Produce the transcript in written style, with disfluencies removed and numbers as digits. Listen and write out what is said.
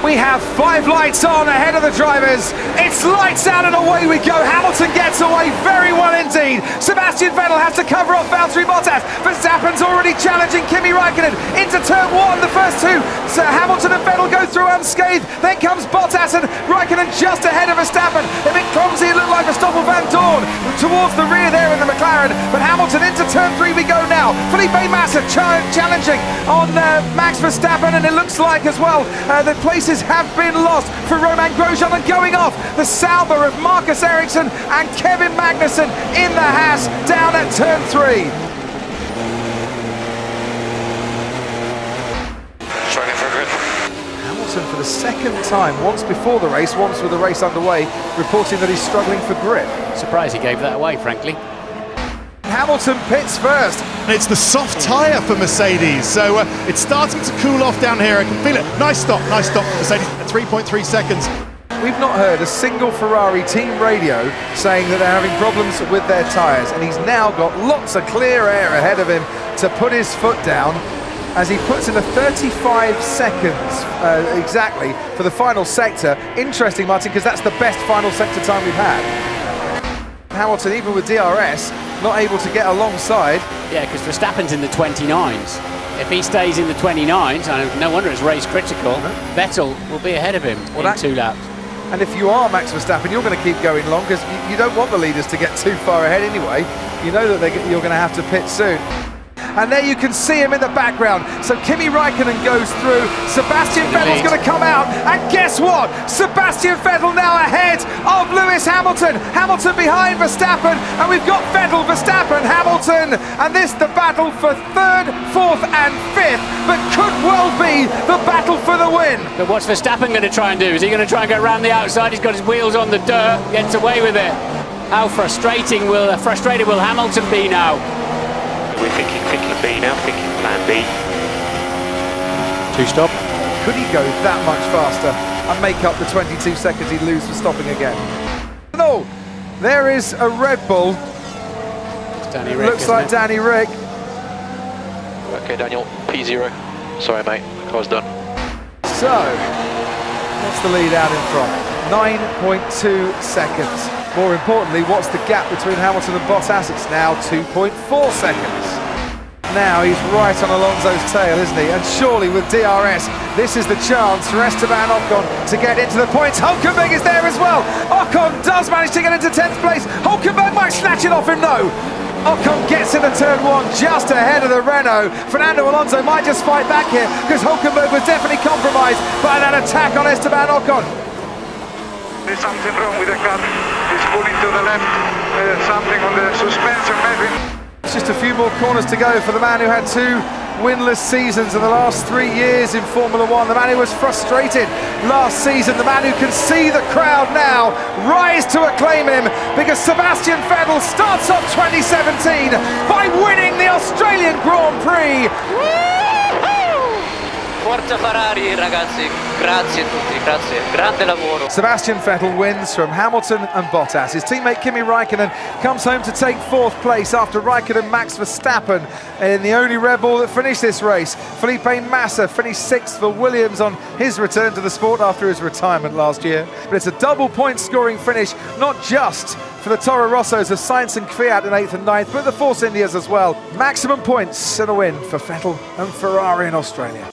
We have 5 lights on ahead of the drivers. It's lights out and away we go. Hamilton gets away very well indeed. Sebastian Vettel has to cover off Valtteri Bottas. Verstappen's already challenging Kimi Räikkönen into turn 1. The first two, so Hamilton and Vettel go through unscathed. Then comes Bottas and Räikkönen just ahead of Verstappen. A bit clumsy, it looked like Verstappen Van Dorn towards the rear there in the McLaren. But Hamilton into turn 3 we go now. Felipe Massa challenging on Max Verstappen, and it looks like as well the places have been lost for Romain Grosjean, and going off the Sauber of Marcus Ericsson and Kevin Magnussen in the Haas down at turn 3. Struggling for a grip. Hamilton for the second time, once before the race, once with the race underway, reporting that he's struggling for grip. Surprised he gave that away, frankly. Hamilton pits first. It's the soft tyre for Mercedes, so it's starting to cool off down here. I can feel it. Nice stop for Mercedes at 3.3 seconds. We've not heard a single Ferrari team radio saying that they're having problems with their tyres, and he's now got lots of clear air ahead of him to put his foot down as he puts in a 35 seconds exactly for the final sector. Interesting, Martin, because that's the best final sector time we've had. Hamilton, even with DRS, not able to get alongside. Yeah, because Verstappen's in the 29s. If he stays in the 29s, and no wonder it's race critical, Vettel will be ahead of him in 2 laps. And if you are Max Verstappen, you're going to keep going long, because you don't want the leaders to get too far ahead anyway. You know that you're going to have to pit soon. And there you can see him in the background. So Kimi Räikkönen goes through. Sebastian Vettel's going to come out. And guess what? Sebastian Vettel now ahead of Lewis Hamilton. Hamilton behind Verstappen. And we've got Vettel, Verstappen, Hamilton. And this the battle for 3rd, 4th and 5th. But could well be the battle for the win. But what's Verstappen going to try and do? Is he going to try and get around the outside? He's got his wheels on the dirt. Gets away with it. How frustrated will Hamilton be now? We're thinking B now, thinking plan B. 2-stop. Could he go that much faster and make up the 22 seconds he'd lose for stopping again? No, there is a Red Bull. Danny Rick, looks like Danny Rick. Okay, Daniel, P0. Sorry, mate, I was done. So, what's the lead out in front? 9.2 seconds. More importantly, what's the gap between Hamilton and Bottas? It's now 2.4 seconds. Now he's right on Alonso's tail, isn't he? And surely with DRS, this is the chance for Esteban Ocon to get into the points. Hulkenberg is there as well. Ocon does manage to get into 10th place. Hulkenberg might snatch it off him, no. Ocon gets into turn 1 just ahead of the Renault. Fernando Alonso might just fight back here because Hulkenberg was definitely compromised by that attack on Esteban Ocon. There's something wrong with the car. It's pulling to the left. Something on the suspension maybe. It's just a few more corners to go for the man who had 2 winless seasons in the last 3 years in Formula 1. The man who was frustrated last season. The man who can see the crowd now rise to acclaim him, because Sebastian Vettel starts off 2017 by winning the Australian Grand Prix. Forza Ferrari, ragazzi, grazie a tutti, grazie, grande lavoro. Sebastian Vettel wins from Hamilton and Bottas. His teammate Kimi Räikkönen comes home to take 4th place after Räikkönen Max Verstappen in the only Red Bull that finished this race. Felipe Massa finished 6th for Williams on his return to the sport after his retirement last year. But it's a double point scoring finish, not just for the Toro Rossos of Sainz and Kvyat in 8th and 9th, but the Force Indias as well. Maximum points and a win for Vettel and Ferrari in Australia.